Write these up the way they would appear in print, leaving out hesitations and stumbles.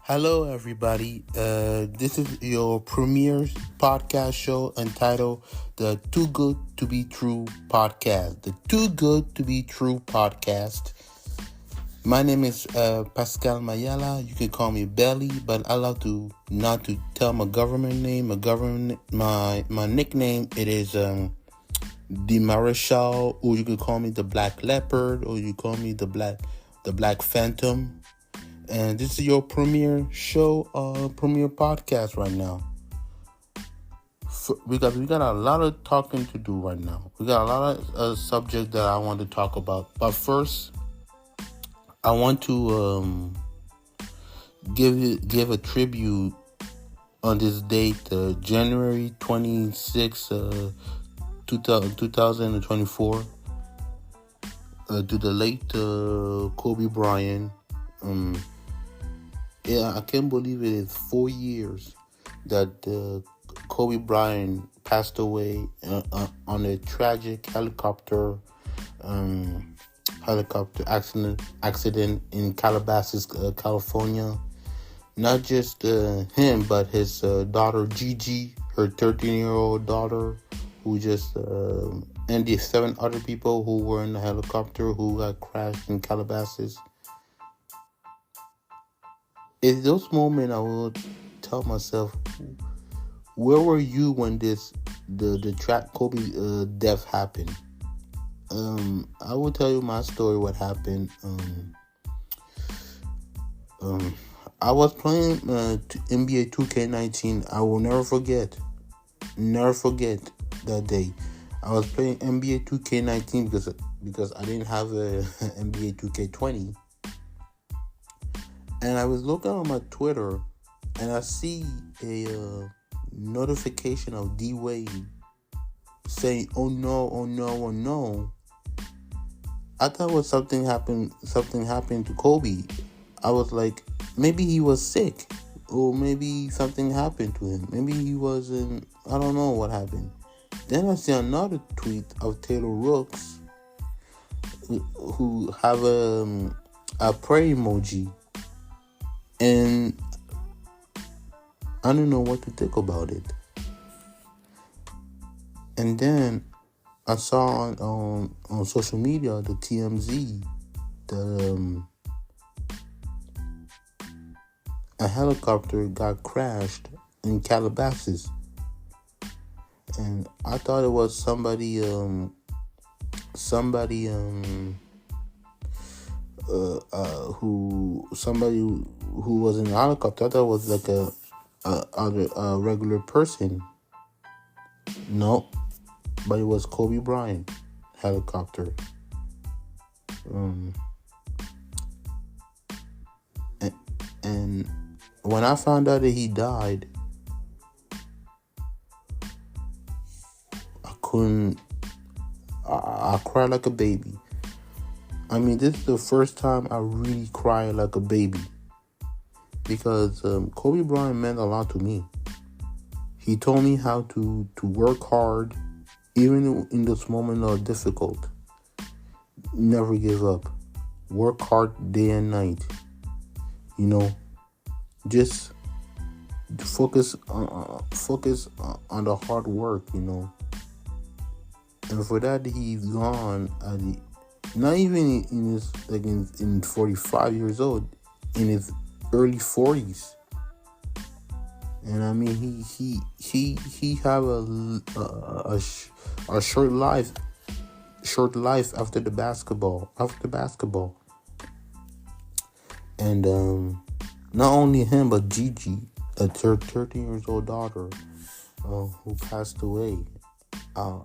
Hello, everybody. This is your premiere podcast show entitled the Too Good to Be True podcast. The Too Good to Be True podcast. My name is Pascal Mayala. You can call me Belly, but I love to not to tell my government name. My nickname it is the Marshal, or you can call me the Black Leopard, or you call me the Black Phantom. And this is your premiere show, premiere podcast right now. We got a lot of talking to do right now. We got a lot of subject that I want to talk about. But first, I want to give a tribute on this date, January 26, 2024, to the late Kobe Bryant. I can't believe it is 4 years that Kobe Bryant passed away on a tragic helicopter accident in Calabasas, California. Not just him, but his daughter Gigi, her 13-year-old daughter, who just and the 7 other people who were in the helicopter who got crashed in Calabasas. In those moments, I will tell myself, where were you when the Kobe death happened? I will tell you my story. What happened? I was playing NBA 2K19. I will never forget that day. I was playing NBA 2K19 because I didn't have a NBA 2K20. And I was looking on my Twitter, and I see a notification of D Wade saying, "Oh no, oh no, oh no." I thought was something happened to Kobe. I was like, maybe he was sick, or maybe something happened to him. Maybe he wasn't. I don't know what happened. Then I see another tweet of Taylor Rooks, who have a prayer emoji. And I don't know what to think about it. And then I saw on social media, the TMZ, a helicopter got crashed in Calabasas. And I thought it was somebody who was in a helicopter. I thought it was like a regular person. No, but it was Kobe Bryant helicopter. And when I found out that he died, I cried like a baby. I mean, this is the first time I really cried like a baby. Because Kobe Bryant meant a lot to me. He told me how to work hard, even in this moment of difficult. Never give up. Work hard day and night. Just focus on the hard work. And for that, he's gone. Not even in his in 45 years old, in his early 40s. And I mean, he have a short life after basketball. And not only him, but Gigi, a 13 years old daughter, who passed away. I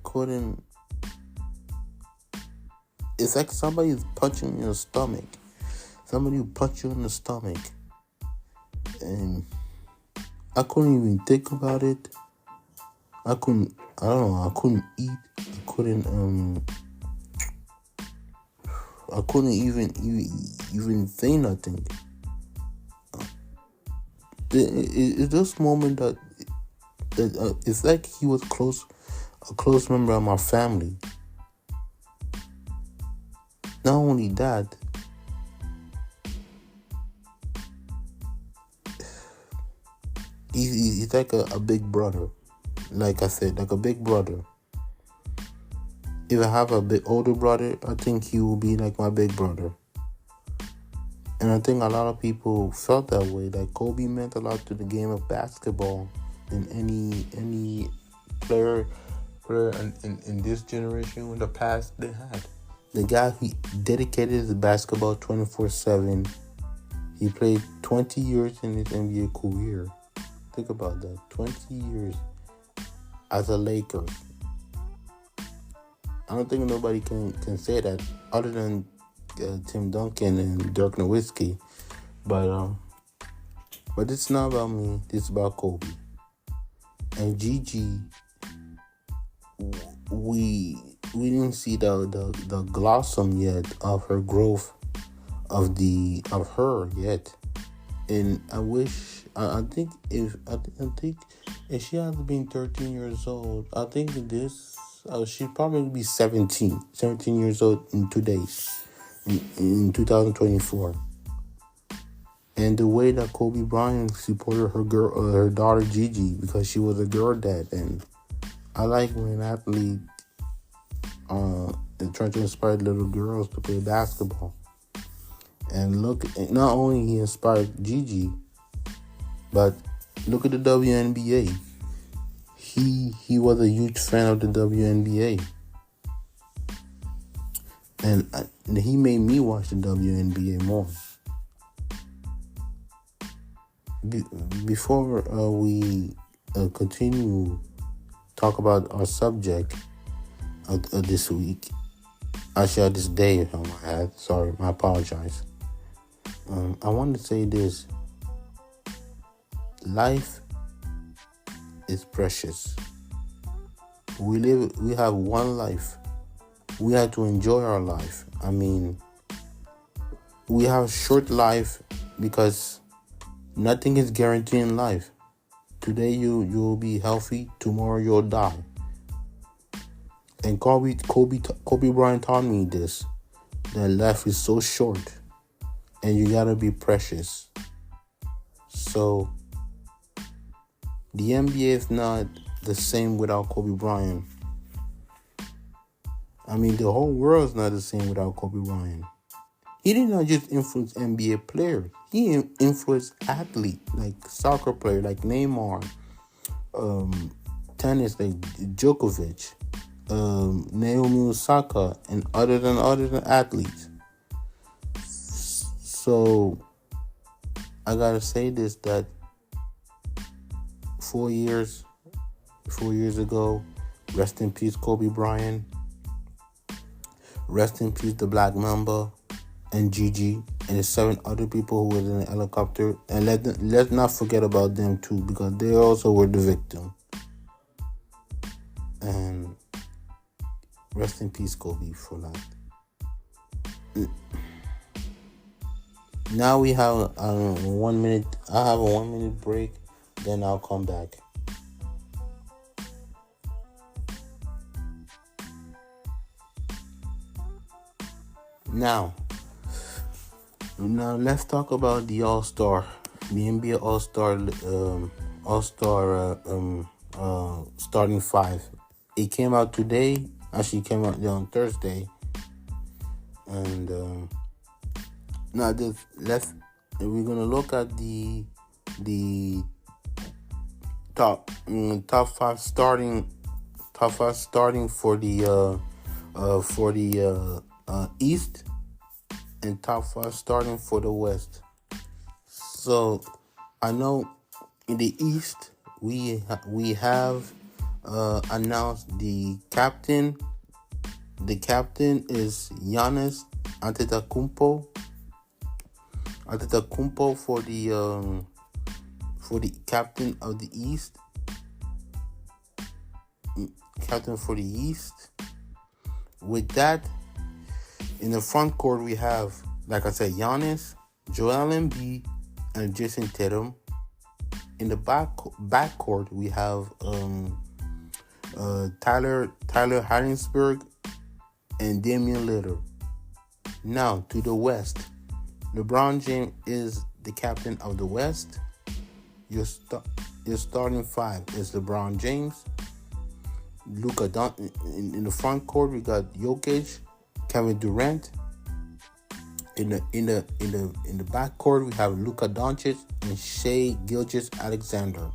couldn't. It's like somebody's punching me in the stomach. Somebody will punch you in the stomach. And I couldn't even think about it. I couldn't eat. I couldn't even say nothing. It's this moment that it's like he was a close member of my family. Not only that, He's like a big brother. Like I said, like a big brother. If I have a bit older brother, I think he will be like my big brother. And I think a lot of people felt that way. Like Kobe meant a lot to the game of basketball than any player in this generation in the past they had. The guy who dedicated his basketball 24/7. He played 20 years in his NBA career. Think about that. 20 years as a Laker. I don't think nobody can say that other than Tim Duncan and Dirk Nowitzki. But it's not about me. It's about Kobe. And Gigi, we didn't see the blossom yet of her growth of her yet. And I think if she has been 13 years old, I think she'd probably be 17 years old in 2 days, in 2024. And the way that Kobe Bryant supported her daughter Gigi, because she was a girl dad, and I like when an athlete trying to inspire little girls to play basketball. And look, not only he inspired Gigi, but look at the WNBA. He was a huge fan of the WNBA. And he made me watch the WNBA more. Before we continue talk about our subject of this week, actually this day on my head, sorry, I apologize. I want to say this. Life is precious. We have one life. We have to enjoy our life. I mean, we have short life because nothing is guaranteed in life. Today you'll be healthy, tomorrow you'll die. And Kobe Bryant taught me this, that life is so short and you gotta be precious. So the NBA is not the same without Kobe Bryant. I mean, the whole world is not the same without Kobe Bryant. He did not just influence NBA players. He influenced athletes like soccer players like Neymar, tennis like Djokovic, Naomi Osaka, and other than athletes. So I gotta say this, that 4 years ago, rest in peace Kobe Bryant, rest in peace the Black Mamba and Gigi and the 7 other people who were in the helicopter, and let's not forget about them too, because they also were the victim. And rest in peace Kobe for that. Now we have 1 minute. I have a 1 minute break, then I'll come back. Now let's talk about the All-Star, the NBA All-Star starting 5. It came out today. Actually, came out on Thursday. And now we're gonna look at the top 5 starting for the East, and top 5 starting for the West. So I know in the East we have announced the captain. The captain is Giannis Antetokounmpo for the captain of the East. Captain for the East. With that, in the front court we have, like I said, Giannis, Joel Embiid, and Jason Tatum. In the back court we have Tyler Harrisburg and Damian Lillard. Now to the West, LeBron James is the captain of the West. His starting five is LeBron James, Luka in the front court. We got Jokic, Kevin Durant. In the back court, we have Luka Doncic and Shai Gilgeous-Alexander.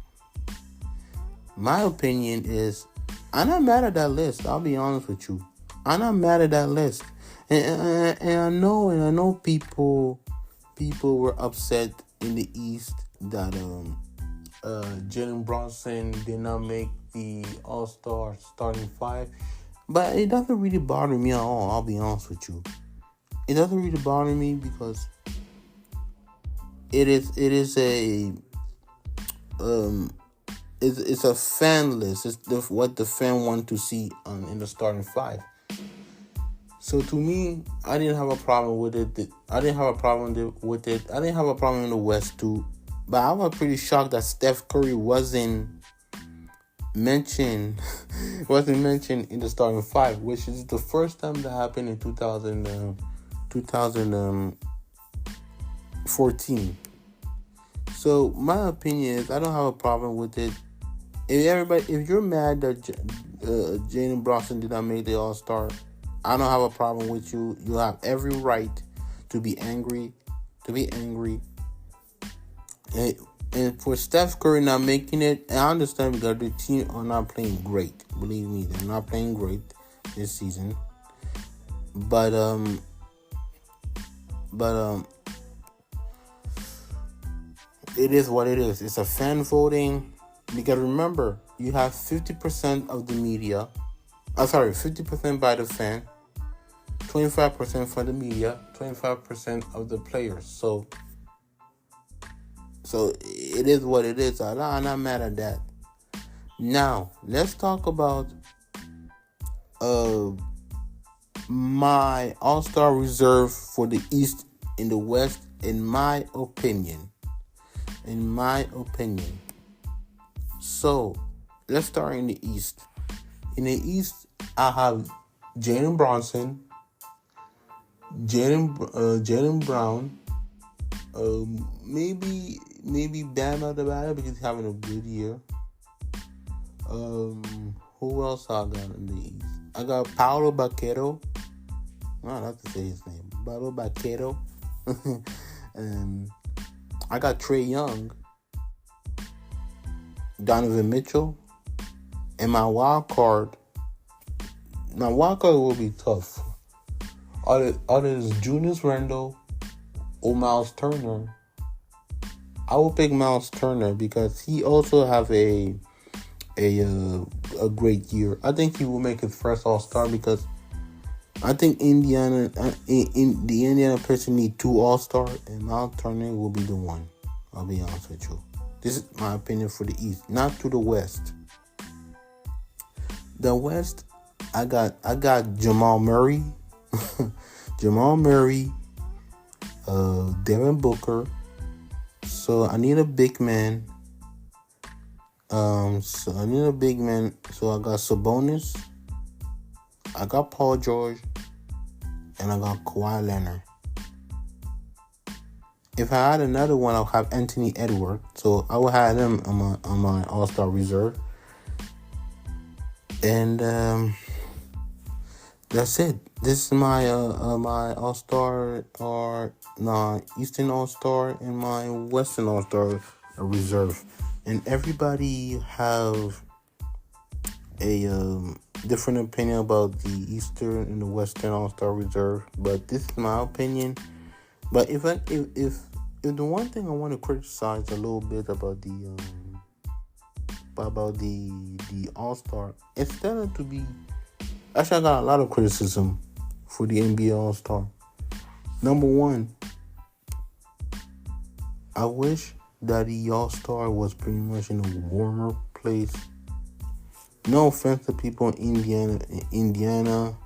My opinion is, I'm not mad at that list. I'll be honest with you. I'm not mad at that list. And I know people were upset in the East that Jalen Brunson did not make the All-Star starting five. But it doesn't really bother me at all, I'll be honest with you. It doesn't really bother me because it is a it's a fan list. It's what the fan want to see in the starting five. So to me, I didn't have a problem with it. I didn't have a problem with it. I didn't have a problem in the West too. But I was pretty shocked that Steph Curry wasn't mentioned in the starting five, which is the first time that happened in 2014. So my opinion is, I don't have a problem with it. If you're mad that Jalen Brunson did not make the All-Star, I don't have a problem with you. You have every right to be angry. And for Steph Curry not making it, I understand because the team are not playing great. Believe me, they're not playing great this season. But it is what it is. It's a fan voting. Because remember, you have 50% of the media. 50% by the fan, 25% for the media, 25% of the players. So it is what it is. I'm not mad at that. Now, let's talk about my All-Star reserve for the East and the West, in my opinion. So, let's start in the East. In the East, I have Jalen Brunson, Jaylen Brown, maybe Bam Adebayo because he's having a good year. Who else I got in the East? I got Paolo Banchero. I don't have to say his name. Paolo Banchero. And I got Trae Young, Donovan Mitchell, and my wild card will be tough. Other than Julius Randle or Miles Turner, I will pick Miles Turner because he also have a great year. I think he will make his first All-Star because I think the Indiana person need 2 All-Star, and Miles Turner will be the one. I'll be honest with you. This is my opinion for the East, not to the West. The West, I got Jamal Murray, Devin Booker. So I need a big man. So I got Sabonis, I got Paul George, and I got Kawhi Leonard. If I had another one, I'll have Anthony Edwards. So I will have him on my All-Star reserve. And that's it. This is my my All-Star Eastern All-Star and my Western All-Star reserve. And everybody have a different opinion about the Eastern and the Western All-Star reserve. But this is my opinion. But if the one thing I want to criticize a little bit about the All-Star, instead of to be, actually I got a lot of criticism for the NBA All-Star. Number one, I wish that the All-Star was pretty much in a warmer place. No offense to people in Indiana,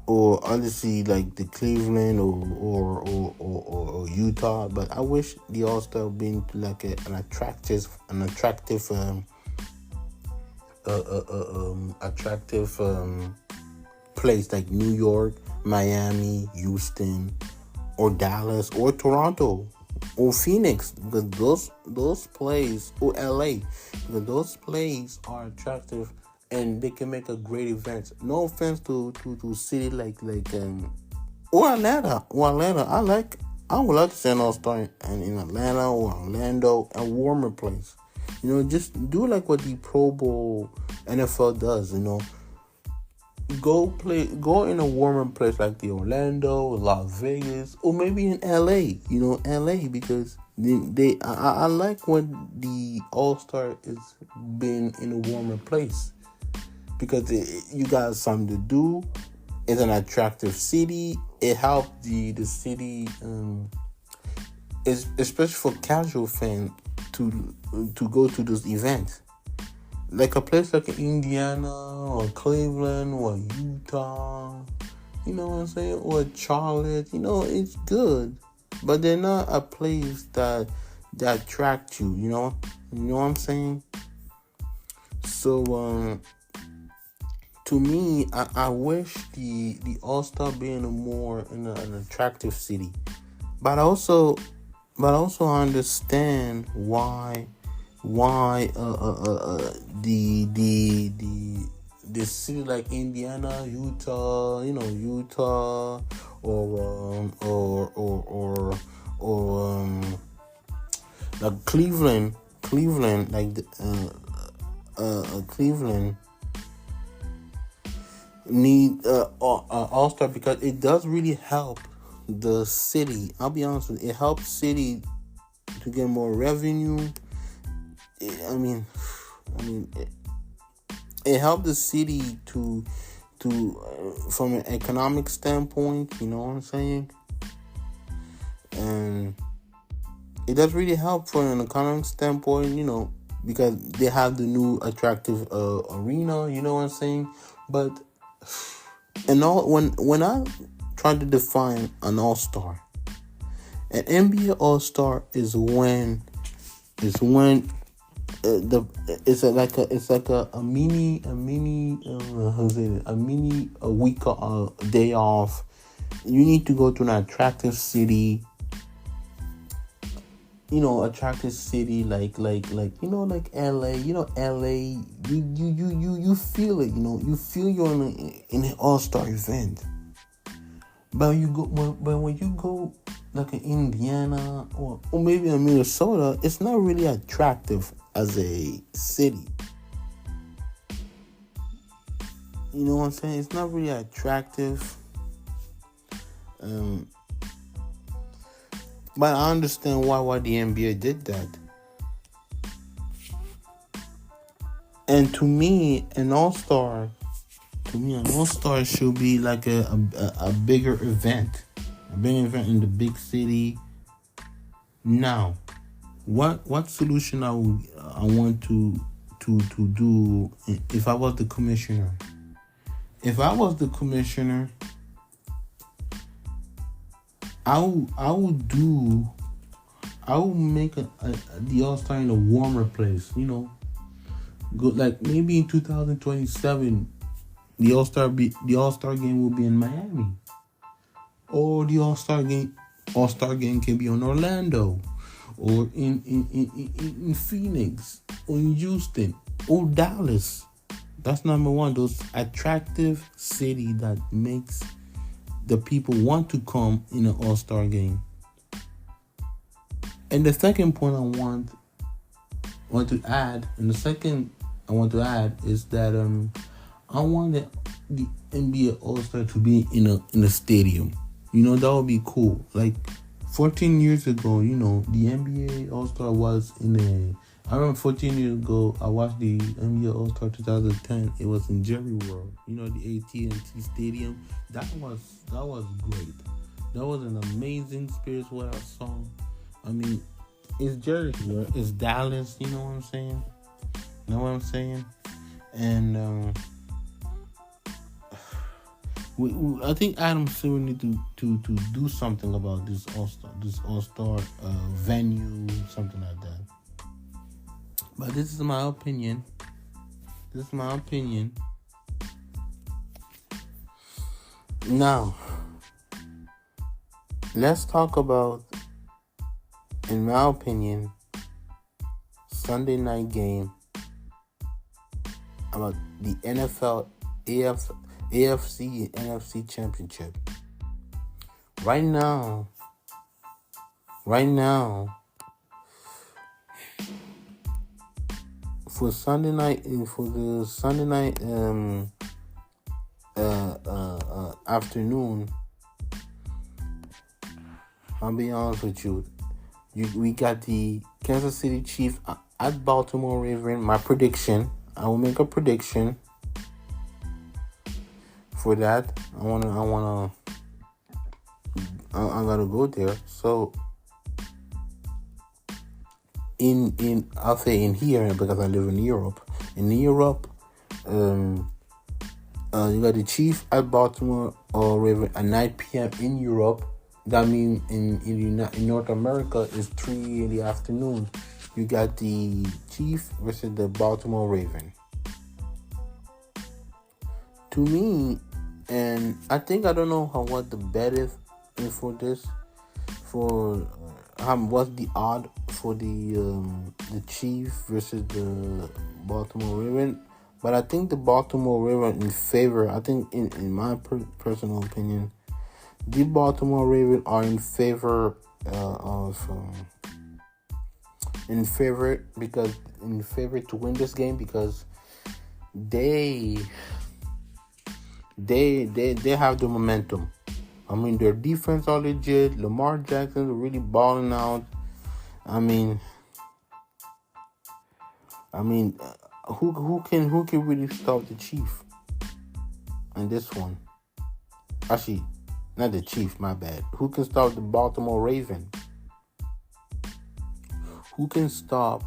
or honestly like the Cleveland or Utah, but I wish the All-Star been like an attractive place like New York, Miami, Houston, or Dallas, or Toronto. or Phoenix, because those plays, or LA, because those plays are attractive and they can make a great event. No offense to city like or Atlanta. I would like to see an All-Star in Atlanta or Orlando, a warmer place. Just do like what the Pro Bowl NFL does. Go in a warmer place like the Orlando, Las Vegas, or maybe in LA. LA, because I like when the All-Star is been in a warmer place, because you got something to do. It's an attractive city. It helped the city, especially for casual fans to go to those events. Like a place like Indiana or Cleveland or Utah, you know what I'm saying? Or Charlotte, it's good. But they're not a place that attract you, You know what I'm saying? So, to me, I wish the All-Star be in an attractive city. But also understand why the city like Indiana, Utah, or like Cleveland, like Cleveland need All-Star, because it does really help the city. I'll be honest with you, it helps city to get more revenue. It helped the city to from an economic standpoint, you know what I'm saying? And it does really help from an economic standpoint, because they have the new attractive arena, you know what I'm saying? But when I try to define an All-Star, an NBA All-Star is when it's like a mini a week a day off. You need to go to an attractive city, attractive city like LA. LA, you feel it. You feel you're in an All-Star event. But when you go like in Indiana or maybe in Minnesota, it's not really attractive as a city. You know what I'm saying? It's not really attractive. But I understand why the NBA did that. And to me, an All-Star should be like a bigger event. A big event in the big city. Now, what solution I want to do if I was the commissioner? If I was the commissioner, I would make the All-Star in a warmer place. Go like maybe in 2027, the All-Star game will be in Miami, or the All-Star game can be in Orlando, or in Phoenix, or in Houston, or Dallas. That's number one. Those attractive city that makes the people want to come in an All-Star game. And the second point I want to add is that I want the NBA All-Star to be in a stadium. That would be cool. Like 14 years ago, the NBA All-Star was I remember 14 years ago, I watched the NBA All-Star 2010. It was in Jerry World. The AT&T Stadium. That was great. That was an amazing experience what I saw. It's Jerry World. It's Dallas. You know what I'm saying? And I think Adam Silver need to do something about this All-Star venue, something like that. But this is my opinion. Now, let's talk about in my opinion, Sunday night game about the NFL, AFC, and NFC championship. Right now, for Sunday night, for the Sunday night afternoon, I'll be honest with you. We got the Kansas City Chiefs at Baltimore Ravens. My prediction, I will make a prediction for that. I gotta go there. So I'll say in here because I live in Europe. In Europe, you got the Chiefs at Baltimore or Ravens at 9 p.m. in Europe. That means in North America is 3 in the afternoon. You got the Chiefs versus the Baltimore Ravens. To me, and I don't know what the bet is for this. For what's the odd for the Chiefs versus the Baltimore Ravens? But I think the Baltimore Ravens in favor. I think in my personal opinion, the Baltimore Ravens are in favor to win this game because they have the momentum. I mean, their defense are legit. Lamar Jackson is really balling out. I mean, who can really stop the Chiefs in this one? Actually, not the Chiefs, my bad. Who can stop the Baltimore Ravens? Who can stop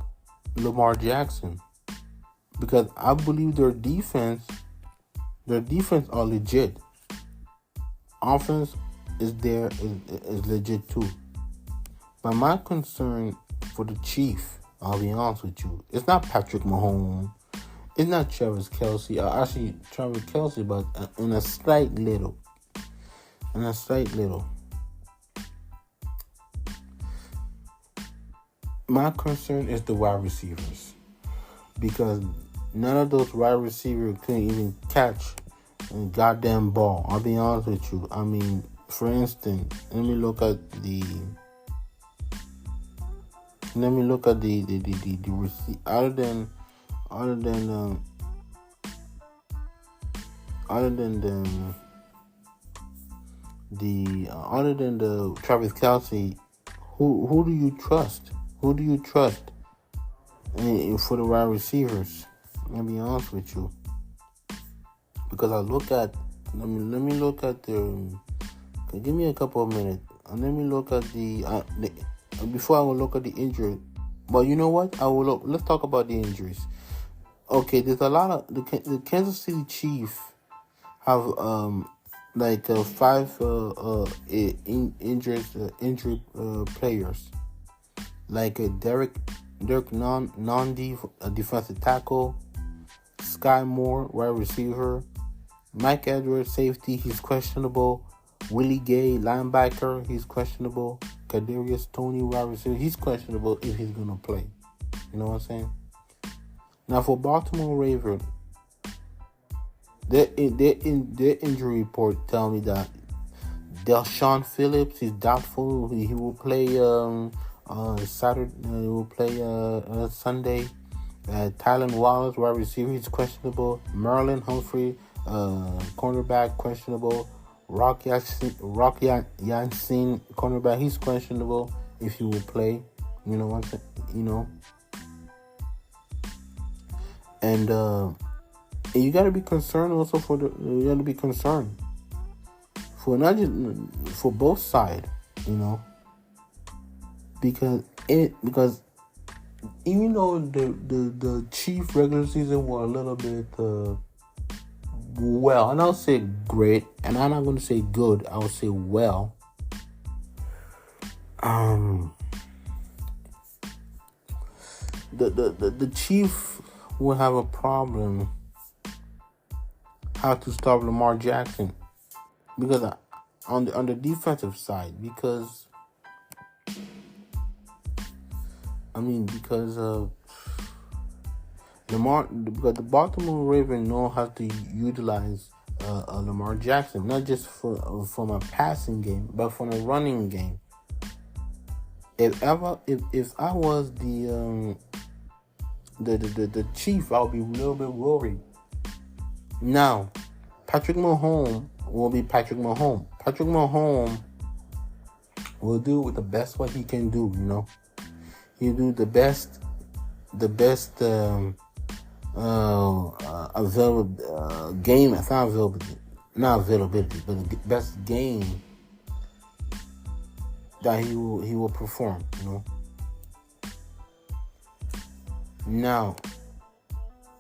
Lamar Jackson? Because I believe their defense are legit. Offense is legit too. But my concern for the Chiefs, I'll be honest with you, it's not Patrick Mahomes. It's not Travis Kelce. Actually, Travis Kelce, but in a slight little. My concern is the wide receivers. Because none of those wide receivers couldn't even catch a goddamn ball. I'll be honest with you. I mean, for instance, let me look at the receiver. Other than the Travis Kelce, who do you trust? Who do you trust for the wide receivers? I'll be honest with you. Because I look at, let me look at the. Give me a couple of minutes. And let me look at before I will look at the injury. But you know what? Let's talk about the injuries. Okay, there's a lot of the Kansas City Chiefs have 5 injured players, like Derek Nandi, a defensive tackle, Sky Moore, wide receiver, Mike Edwards, safety, he's questionable, Willie Gay, linebacker, he's questionable, Kadarius Toney, wide receiver, he's questionable if he's gonna play. You know what I'm saying? Now for Baltimore Ravens, their injury report tell me that Deshaun Phillips is doubtful. He will play Saturday. He will play Sunday. Tylan Wallace, wide receiver, he's questionable. Merlin Humphrey, cornerback, questionable. Rock Yassin, cornerback, he's questionable if he will play. You know what I'm saying? You know. And you gotta be concerned also you gotta be concerned for not just for both sides, you know. Because even though the Chiefs regular season were a little bit well, and I'll say great, and I'm not gonna say good, I'll say well. The Chiefs will have a problem how to stop Lamar Jackson on the defensive side, because I mean, because because the Baltimore Ravens know how to utilize Lamar Jackson, not just from a passing game, but from a running game. If I was the chief, I'll be a little bit worried. Now, Patrick Mahomes will be Patrick Mahomes. Patrick Mahomes will do with the best what he can do. He'll do the best available game. It's not availability, but the best game that he will perform. Now,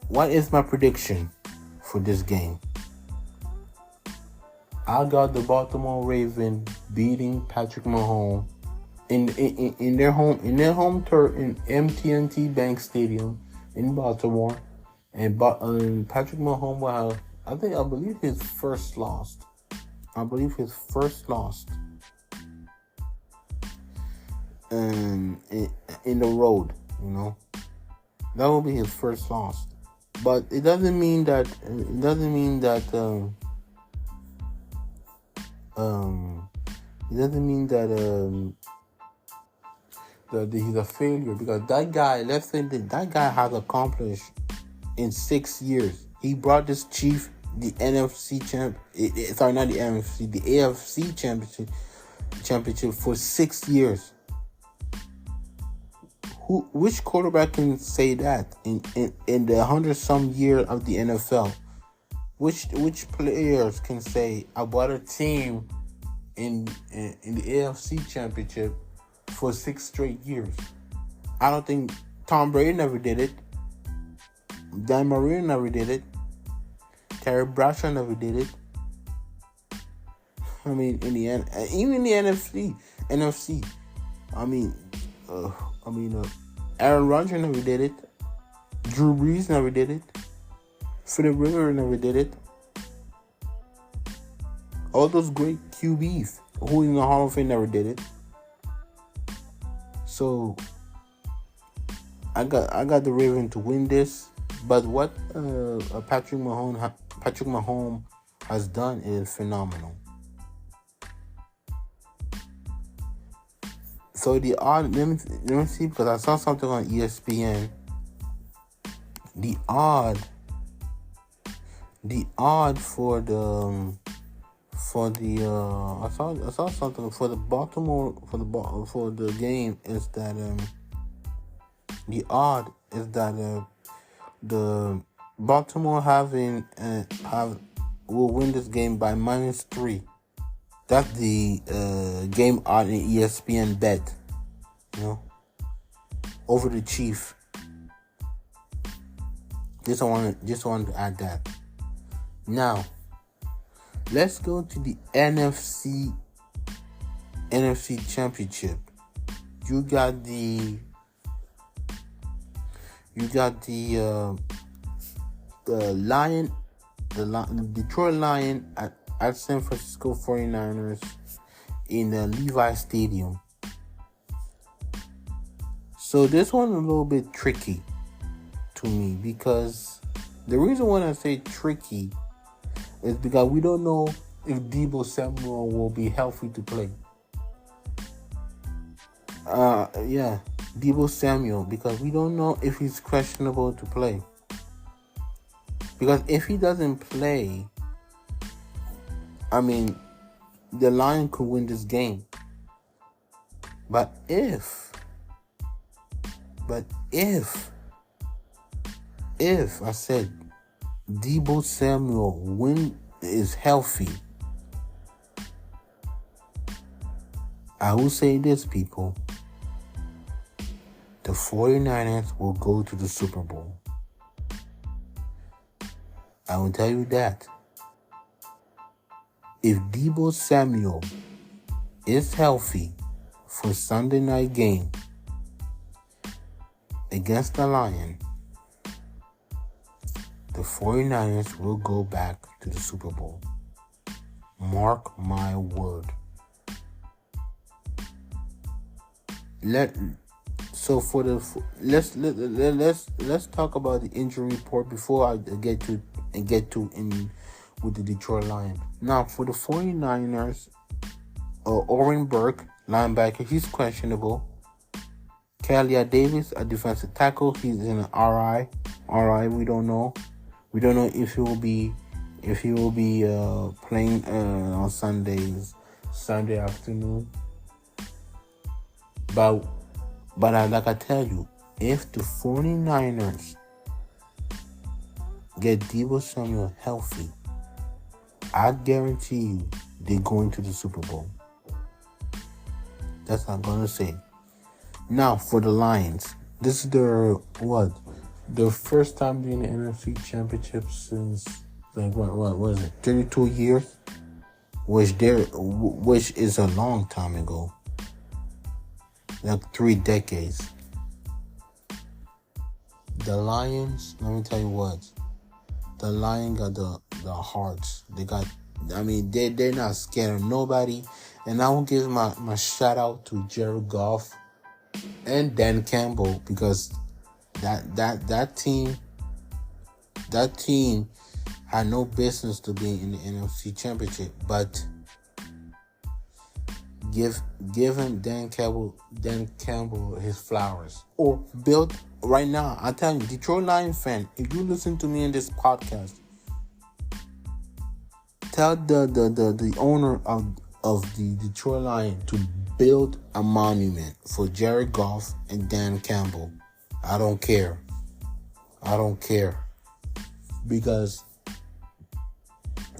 what is my prediction for this game? I got the Baltimore Ravens beating Patrick Mahomes in their home turf in MT&T Bank Stadium in Baltimore, and Patrick Mahomes will have, I believe his first loss. In the road, that will be his first loss. But it doesn't mean that that he's a failure, because that guy, let's say that guy has accomplished in 6 years. He brought this chief the NFC not the NFC, the AFC championship for 6 years. Which quarterback can say that in the 100-some year of the NFL? Which players can say about a team in the AFC championship for 6 straight years? I don't think Tom Brady never did it. Dan Marino never did it. Terry Bradshaw never did it. I mean, even in the NFC. Aaron Rodgers never did it. Drew Brees never did it. Philip Rivers never did it. All those great QBs who in the Hall of Fame never did it. So I got the Ravens to win this. But what Patrick Mahomes has done is phenomenal. So the odd, let me see, because I saw something on ESPN. The odd for the I saw something for the Baltimore for the game is that the odd is that the Baltimore will win this game by -3. That's the game odd in ESPN bet, over the Chief. Just wanted to add that. Now, let's go to the NFC Championship. You got the Detroit Lion at San Francisco 49ers in the Levi Stadium. So this one a little bit tricky to me, because the reason why I say tricky is because we don't know if Deebo Samuel will be healthy to play. Deebo Samuel, because we don't know if he's questionable to play. Because if he doesn't play, the Lions could win this game. But if I said Deebo Samuel is healthy, I will say this, people. The 49ers will go to the Super Bowl. I will tell you that. If Deebo Samuel is healthy for Sunday night game against the Lions, the 49ers will go back to the Super Bowl. Mark my word. So for the let's talk about the injury report before I get to in with the Detroit Lions. Now for the 49ers, Oren Burke, linebacker, he's questionable. Kalia Davis, a defensive tackle, he's in an RI. We don't know. We don't know if he will be playing on Sunday afternoon. But like I tell you, if the 49ers get Deebo Samuel healthy, I guarantee you they're going to the Super Bowl. That's what I'm gonna say. Now for the Lions, this is their first time being the NFC Championship since what was it, 32 years, which is a long time ago, like 3 decades. The Lions, let me tell you what, the Lions got the hearts. They got, they're not scared of nobody. And I will give my shout out to Jared Goff and Dan Campbell, because that team had no business to be in the NFC Championship, but give him Dan Campbell his flowers. Or build right now. I'm telling you, Detroit Lions fan, if you listen to me in this podcast, tell the owner of the Detroit Lions to build a monument for Jared Goff and Dan Campbell. I don't care. Because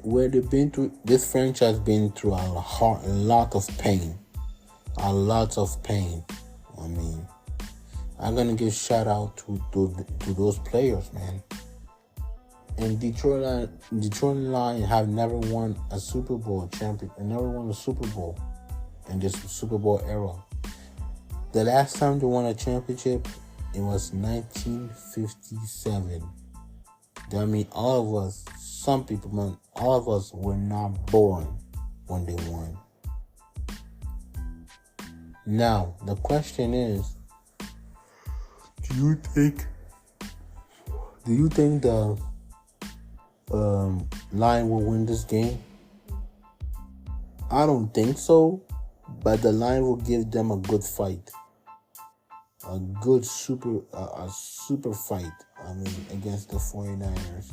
where they've been through, this franchise been through a lot of pain. I'm gonna give shout out to those players, man. And Detroit Lions have never won a Super Bowl in this Super Bowl era. The last time they won a championship, it was 1957. That means all of us were not born when they won. Now, the question is, do you think the Lions will win this game? I don't think so, but the Lions will give them a good fight. A good super fight, against the 49ers.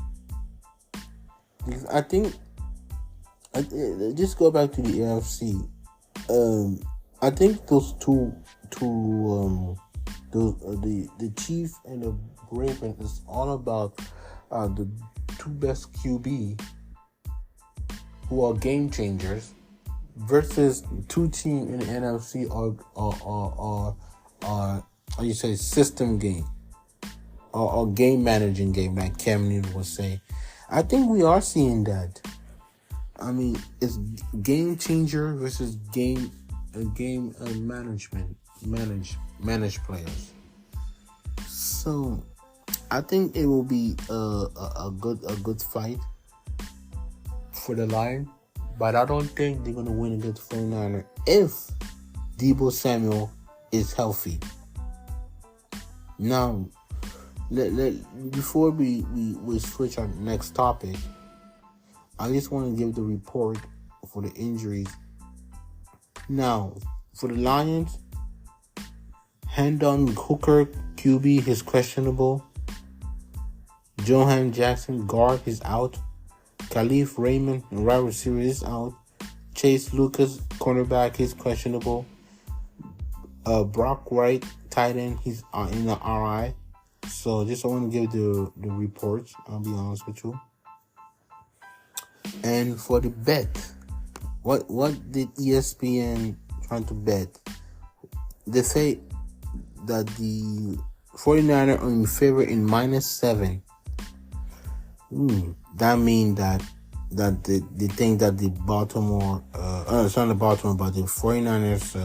Because I think, just go back to the AFC. I think those two the Chiefs and the Ravens is all about the two best QB who are game changers versus two teams in the NFC are you say system game or game managing game, like Cam Newton would say. I think we are seeing that. It's game changer versus game manage players. So I think it will be a good fight for the Lions, but I don't think they're gonna win against the 49ers if Deebo Samuel is healthy. Now, before we switch our next topic, I just want to give the report for the injuries. Now, for the Lions, Hendon Hooker, QB, is questionable. Johan Jackson, guard, is out. Khalif Raymond, wide receiver, is out. Chase Lucas, cornerback, is questionable. Brock Wright, tight end, he's in the RI. So just I want to give the reports. I'll be honest with you. And for the bet, what did ESPN trying to bet? They say that the 49ers are in favor in -7. That means that they think that the Baltimore, it's not the Baltimore, but the 49ers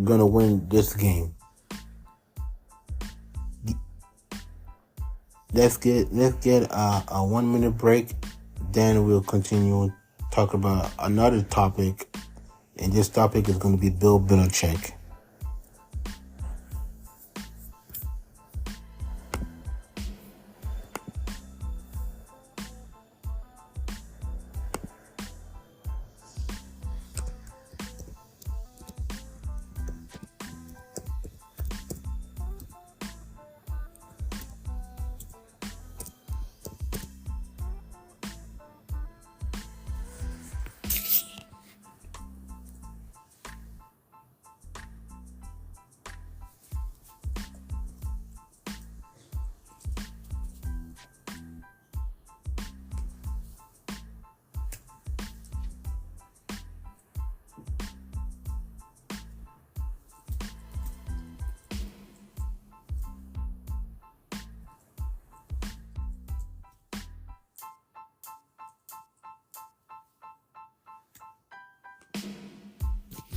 gonna win this game. Let's get a 1 minute break. Then we'll continue talk about another topic, and this topic is going to be Bill Belichick.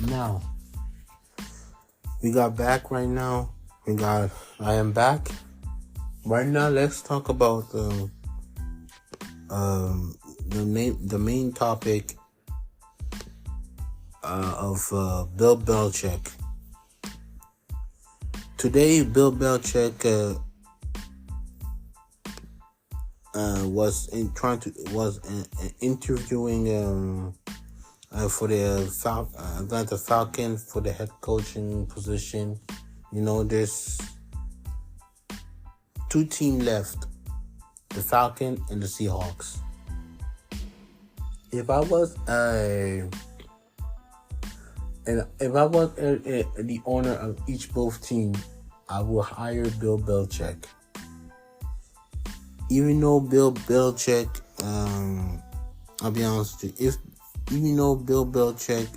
Now, we got back right now. I am back. Right now, let's talk about the main topic of Bill Belichick. Today, Bill Belichick was interviewing for the Atlanta Falcons for the head coaching position. There's two teams left: the Falcons and the Seahawks. If I was the owner of both teams, I will hire Bill Belichick. Even though Bill Belichick, I'll be honest with you, even though Bill Belichick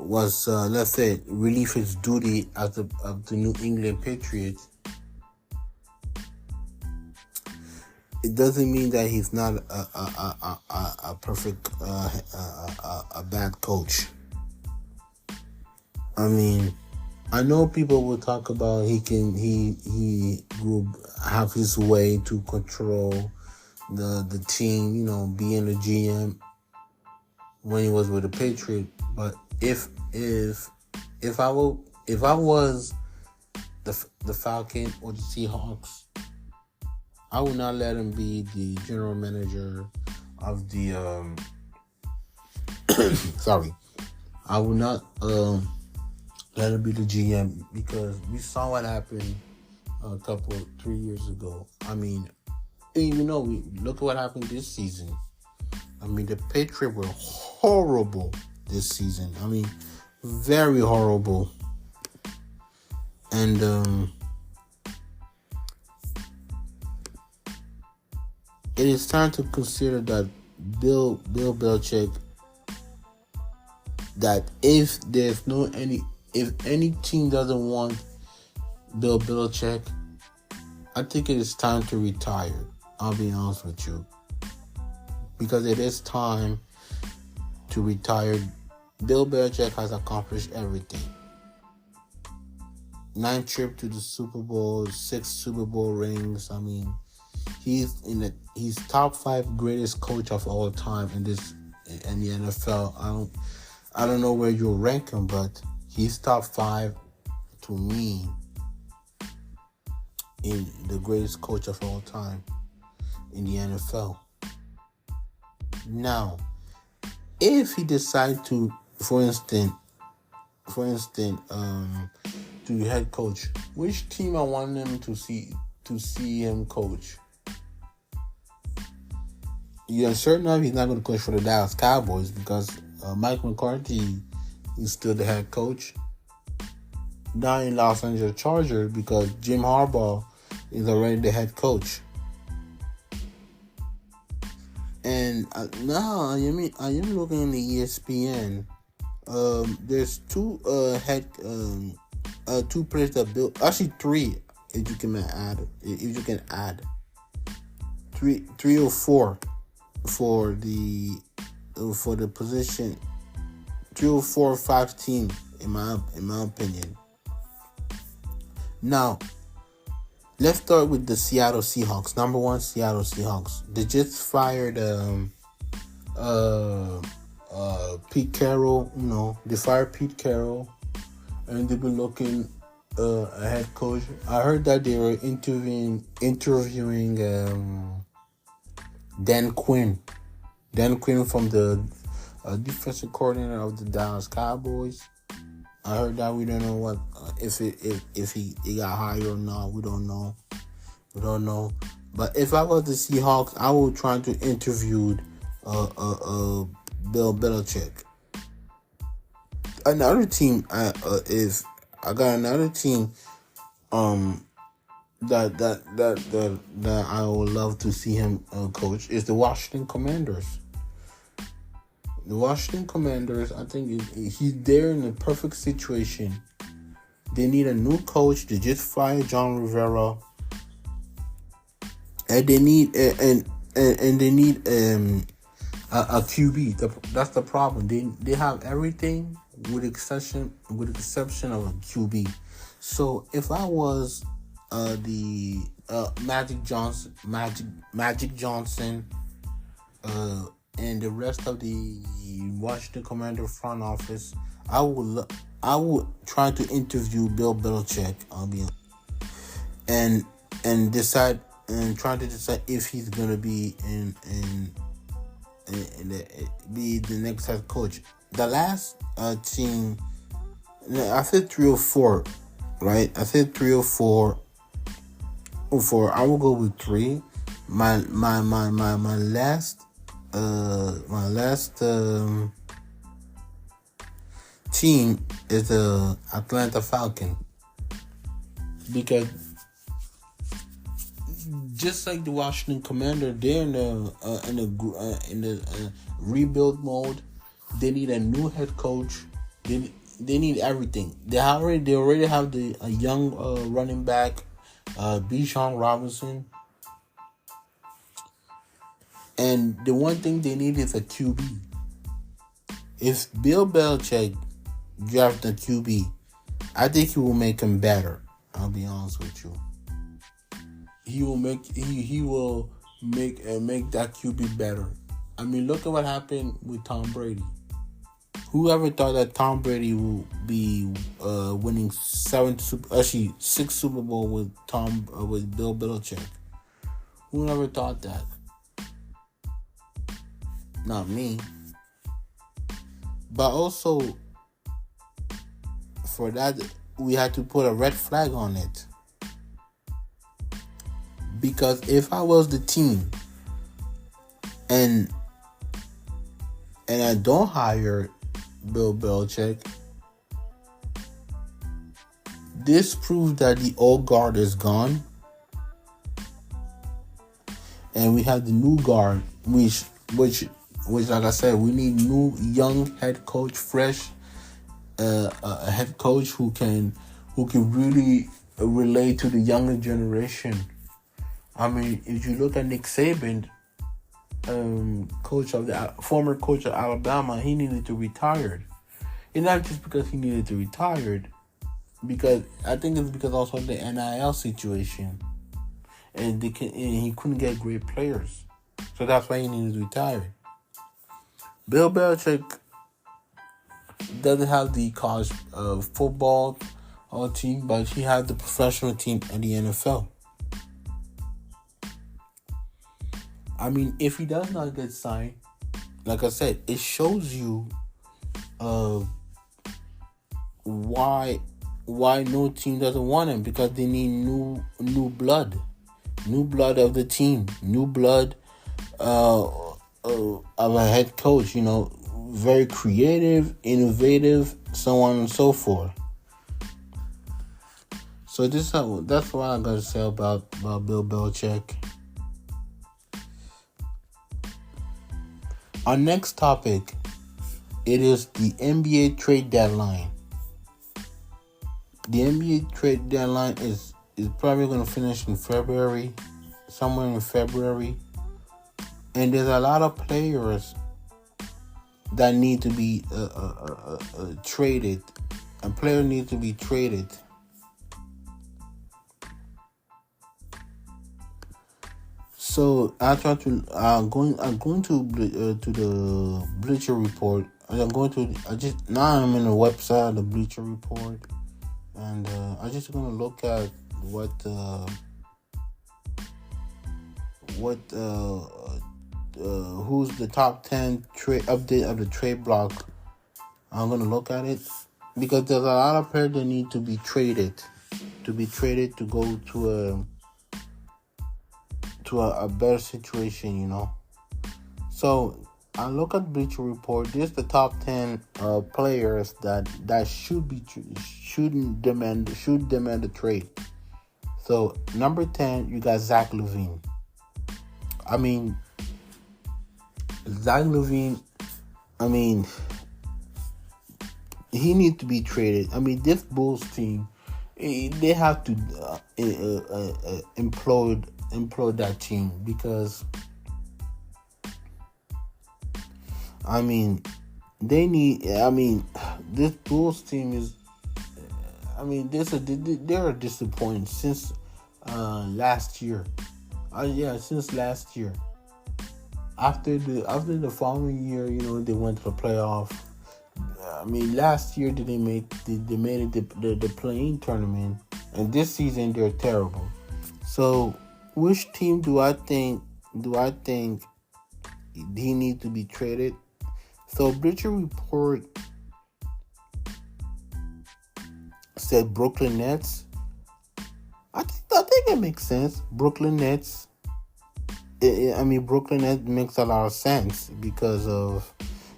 was let's say relieve his duty as of the New England Patriots, it doesn't mean that he's not a perfect a bad coach. I mean, I know people will talk about he will have his way to control the team, being a GM when he was with the Patriots. But if I was the Falcon or the Seahawks, I would not let him be the general manager of the sorry. I would not let him be the GM, because we saw what happened 3 years ago. I mean, even though look at what happened this season. I mean, the Patriots were horrible this season. I mean, very horrible. And it is time to consider that Bill Belichick, that if any team doesn't want Bill Belichick, I think it is time to retire. I'll be honest with you. Because it is time to retire. Bill Belichick has accomplished everything. 9 trips to the Super Bowl, 6 Super Bowl rings. I mean, he's top 5 greatest coach of all time in the NFL. I don't know where you'll rank him, but he's top 5 to me in the greatest coach of all time in the NFL. Now, if he decides to, for instance, to head coach, which team I want him to see him coach? You're certain of he's not going to coach for the Dallas Cowboys, because Mike McCarthy is still the head coach. Not in Los Angeles Chargers, because Jim Harbaugh is already the head coach. And now I am looking in the ESPN. There's two players that built, actually 3, if you can add 3 or 4 for the position, 3 or 4 or 5 teams in my opinion. Now, let's start with the Seattle Seahawks. Number 1, Seattle Seahawks. They just fired Pete Carroll. They fired Pete Carroll, and they've been looking a head coach. I heard that they were interviewing Dan Quinn. Dan Quinn from the defensive coordinator of the Dallas Cowboys. I heard that. We don't know what if he got hired or not. We don't know. But if I was the Seahawks, I would try to interview Bill Belichick. Another team, if I got another team, that I would love to see him coach is the Washington Commanders. The Washington Commanders, I think he's there in the perfect situation. They need a new coach. They just fired John Rivera, and they need a QB. That's the problem. They have everything with exception of a QB. So if I was the Magic Johnson, and the rest of the Washington Commander front office, I would try to interview Bill Belichick. And decide and try to decide if he's gonna be be the next head coach. The last team, I said 3 or 4, right? I said 3 or 4. I will go with 3. My last team is the Atlanta Falcon, because just like the Washington Commander, they're in the rebuild mode. They need a new head coach. They need everything. They already have a young running back, Bijan Robinson, and the one thing they need is a QB. If Bill Belichick drafts a QB, I think he will make him better. I'll be honest with you. He will make that QB better. I mean, look at what happened with Tom Brady. Whoever thought that Tom Brady will be winning 6 Super Bowl with Bill Belichick? Who never thought that? Not me. But also, for that, we had to put a red flag on it. Because if I was the team and I don't hire Bill Belichick, this proves that the old guard is gone, and we have the new guard, which like I said, we need new young head coach, fresh a head coach who can really relate to the younger generation. I mean, if you look at Nick Saban, former coach of Alabama, he needed to retire. And not just because he needed to retire, because I think it's because also the NIL situation, and he couldn't get great players, so that's why he needed to retire. Bill Belichick doesn't have the college football team, but he has the professional team in the NFL. I mean, if he does not get signed, like I said, it shows you why no team doesn't want him, because they need new blood of the team, new blood of a head coach. Very creative, innovative, so on and so forth. So that's what I'm gonna say about Bill Belichick. Our next topic, it is the NBA trade deadline. The NBA trade deadline is probably going to finish in February, somewhere in February. And there's a lot of players that need to be traded. A player needs to be traded. So I'm going to the Bleacher Report. I'm in the website of the Bleacher Report, and I'm just going to look at who's the top 10 trade update of the trade block. I'm going to look at it because there's a lot of players that need to be traded to go to a better situation, So I look at Bleacher Report. This is the top 10 players that should demand a trade. So number 10, you got Zach LaVine. I mean, Zach LaVine. I mean, he needs to be traded. I mean, this Bulls team, they have to implode that team, because I mean, they need. I mean, this Bulls team is. I mean, they're disappointing since last year. Yeah, since last year. After the following year, they went to the playoff. I mean, last year they made it the play-in tournament, and this season they're terrible. So, which team do I think he need to be traded? So, Bleacher Report said Brooklyn Nets. I think it makes sense. Brooklyn Nets. Brooklyn Nets makes a lot of sense because of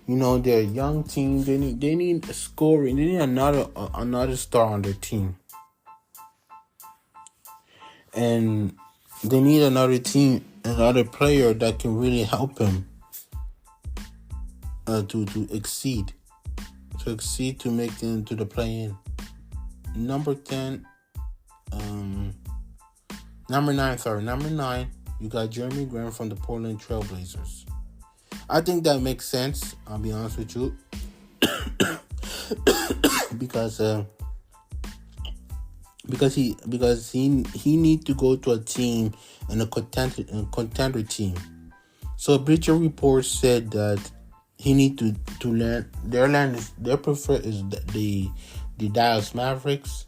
they're a young team. They need scoring. They need another star on their team, and they need another player that can really help them to exceed, to make them to the play-in. Number 10, number 9. Sorry, number 9. You got Jeremy Grant from the Portland Trailblazers. I think that makes sense. I'll be honest with you, because he need to go to a team and a contender team. So Bleacher Report said that he need to land. Their preferred is the Dallas Mavericks.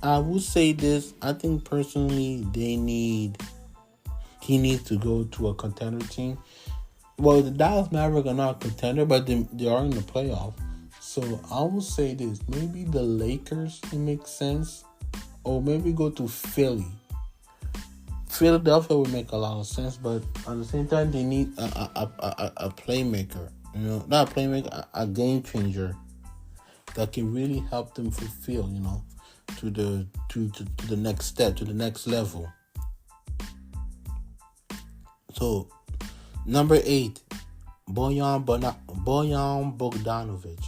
I will say this. I think personally he needs to go to a contender team. Well, the Dallas Mavericks are not a contender, but they are in the playoff. So I will say this. Maybe the Lakers, it makes sense. Or maybe go to Philly. Philadelphia would make a lot of sense, but at the same time, they need a playmaker. Not a playmaker, a game changer that can really help them fulfill, to the next step, to the next level. So, number 8, Bojan Bogdanovic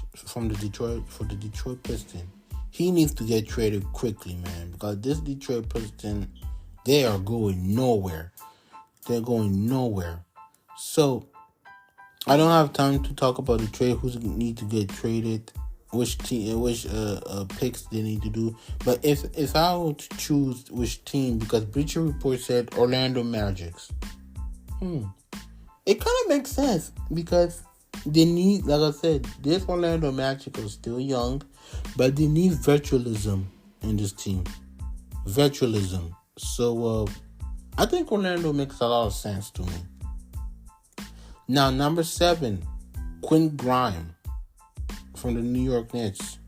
for the Detroit Pistons. He needs to get traded quickly, man, because this Detroit Pistons, they are going nowhere. They're going nowhere. So, I don't have time to talk about the trade, who's need to get traded, which picks they need to do. But if I were to choose which team, because Bleacher Report said Orlando Magics. It kind of makes sense because they need, like I said, this Orlando Magic are still young, but they need veteralism in this team. Veteralism. So, I think Orlando makes a lot of sense to me. Now, number 7, Quinn Grimes from the New York Knicks,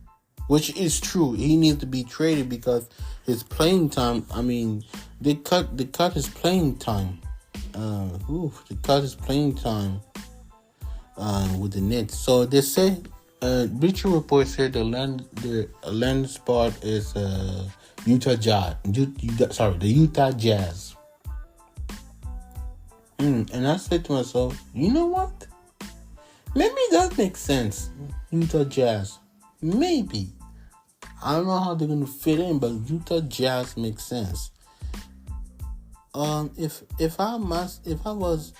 which is true. He needs to be traded because his playing time. I mean, they cut his playing time. They cut his playing time with the Knicks. So they say, Bleacher Report said the land spot is Utah Jazz. The Utah Jazz. And I said to myself, you know what? Maybe that makes sense. Utah Jazz. Maybe. I don't know how they're gonna fit in, but Utah Jazz makes sense. If I was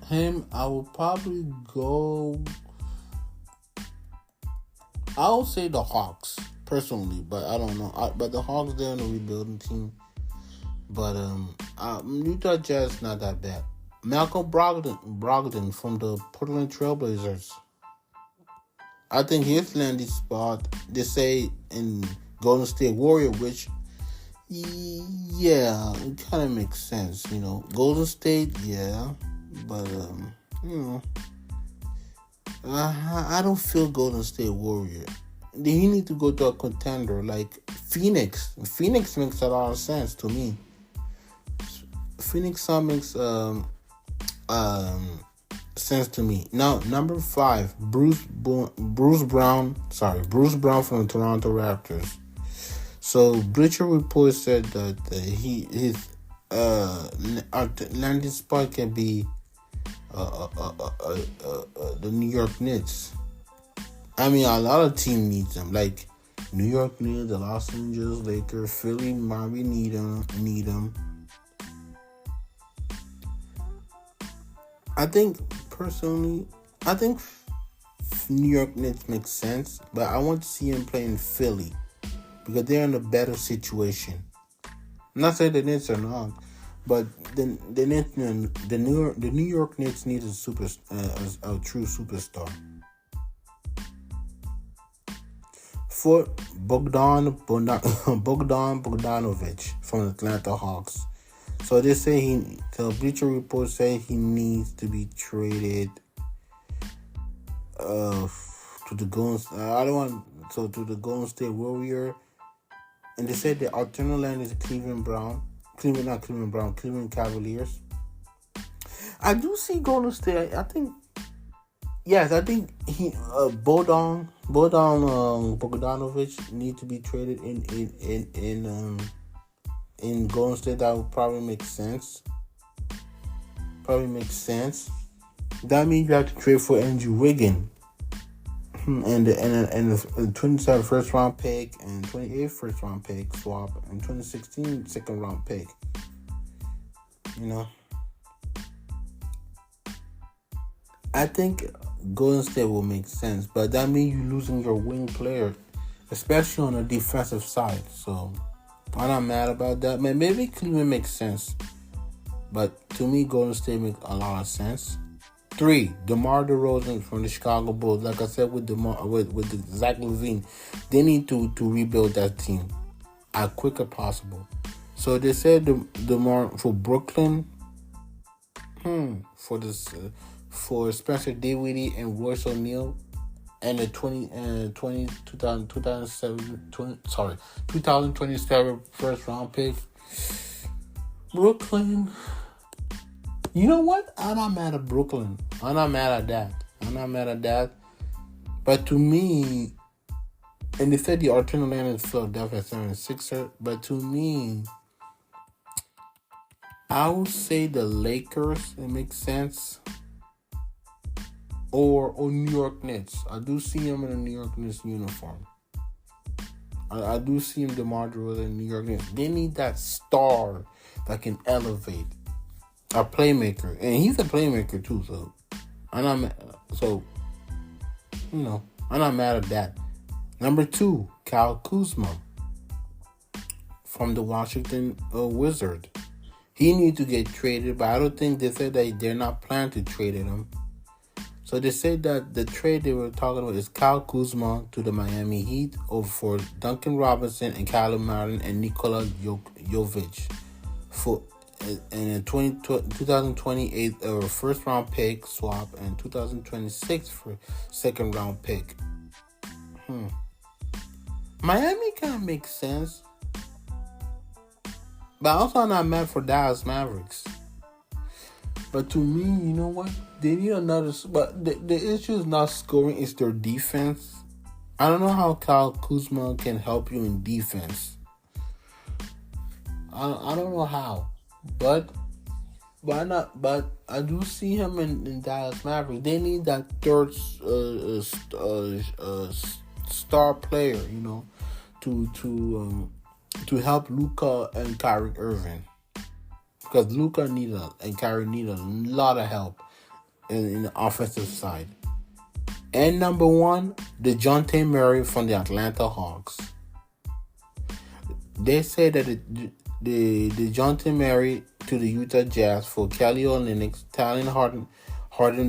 him, I would probably go. I would say the Hawks personally, but I don't know. But the Hawks, they're in a rebuilding team. But Utah Jazz not that bad. Malcolm Brogdon from the Portland Trailblazers. I think his landing spot, they say, in Golden State Warrior, which, yeah, it kind of makes sense, Golden State, yeah, but, I don't feel Golden State Warrior. He need to go to a contender like Phoenix. Phoenix makes a lot of sense to me. Phoenix makes sense to me. Now, number 5, Bruce Brown from the Toronto Raptors. So Bleacher Report said that his landing spot can be the New York Knicks. I mean, a lot of teams need them, like New York Knicks, the Los Angeles Lakers, Philly, Miami need them. I think personally, I think New York Knicks makes sense, but I want to see him play in Philly because they're in a better situation. I'm not saying the Knicks are not, but the Knicks, the New York Knicks need a true superstar. For Bogdanovich from the Atlanta Hawks. So they say Bleacher Report say he needs to be traded to the Golden State Warrior, and they said the alternative land is Cleveland Cavaliers. I do see Golden State. I think he Bogdanovich need to be traded in Golden State. That would probably make sense. That means you have to trade for Andrew Wiggins and the 27 first round pick and 28 first round pick swap and 2016 second round pick. I think Golden State will make sense, but that means you're losing your wing player, especially on the defensive side. So I'm not mad about that. Man, maybe Cleveland makes sense, but to me, Golden State makes a lot of sense. 3, DeMar DeRozan from the Chicago Bulls. Like I said with Zach LaVine, they need to rebuild that team as quick as possible. So they said DeMar for Brooklyn, for Spencer Dinwiddie and Royce O'Neal, and the 2027 first round pick. Brooklyn. You know what? I'm not mad at Brooklyn. I'm not mad at that. But to me, and they said the alternative land is Philadelphia 76ers, but to me, I would say the Lakers. It makes sense. Or New York Knicks. I do see him in a New York Knicks uniform. I do see him DeMar DeRozan in New York Knicks. They need that star that can elevate. A playmaker. And he's a playmaker too, so I'm not mad at that. Number 2, Kyle Kuzma from the Washington Wizards. He needs to get traded, but I don't think they said that they're not planning to trade him. So they said that the trade they were talking about is Kyle Kuzma to the Miami Heat for Duncan Robinson and Kyler Martin and Nikola Jovic and a 2028 first round pick swap and 2026 for second round pick. Miami kind of makes sense, but also not mad for Dallas Mavericks. But to me, you know what? They need another. But the issue is not scoring; it's their defense. I don't know how Kyle Kuzma can help you in defense. I don't know how. But I do see him in Dallas Mavericks. They need that third star player, to help Luka and Kyrie Irving, because Luka and Kyrie need a lot of help in the offensive side. And number 1, DeJounte Murray from the Atlanta Hawks. They say that the DeJounte Murray to the Utah Jazz for Kelly Olynyk, Talon Harden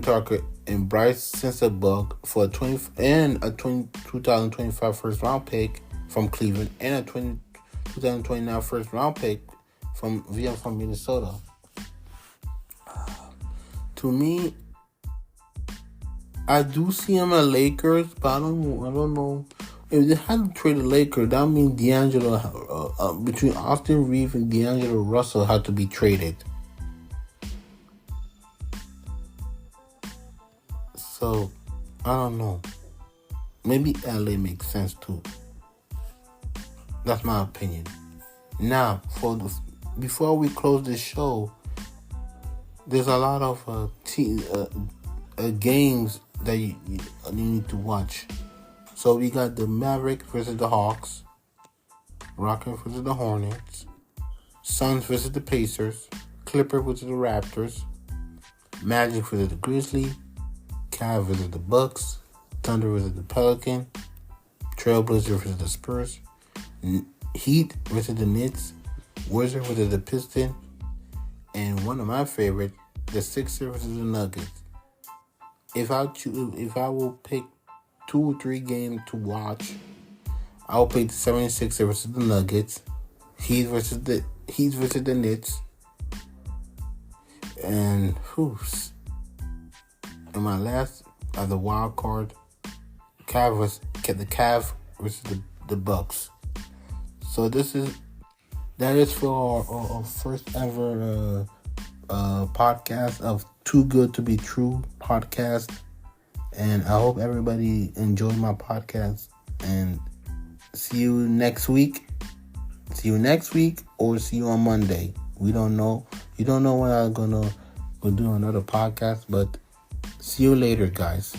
Tucker, and Bryce Sensabaugh for a 2025 first round pick from Cleveland and a 2029 first round pick from Minnesota. To me, I do see him at Lakers, but I don't know. If they had to trade the Lakers, that means between Austin Reeves and D'Angelo Russell had to be traded. So, I don't know. Maybe LA makes sense too. That's my opinion. Now, before we close this show, there's a lot of games that you need to watch. So we got the Mavericks versus the Hawks, Rockets versus the Hornets, Suns versus the Pacers, Clippers versus the Raptors, Magic versus the Grizzlies, Cavs versus the Bucks, Thunder versus the Pelican, Trailblazers versus the Spurs, Heat versus the Knicks, Wizards versus the Pistons, and one of my favorites, the Sixers versus the Nuggets. If I will pick 2 or 3 games to watch, I'll pick the 76ers versus the Nuggets, Heat versus the Knicks, and my last as a wild card, the Cavs versus the Bucks. So that is for our first ever podcast of Too Good to Be True podcast, and I hope everybody enjoyed my podcast. And see you next week. See you next week, or see you on Monday. We don't know. You don't know when I'm gonna do another podcast, but see you later, guys.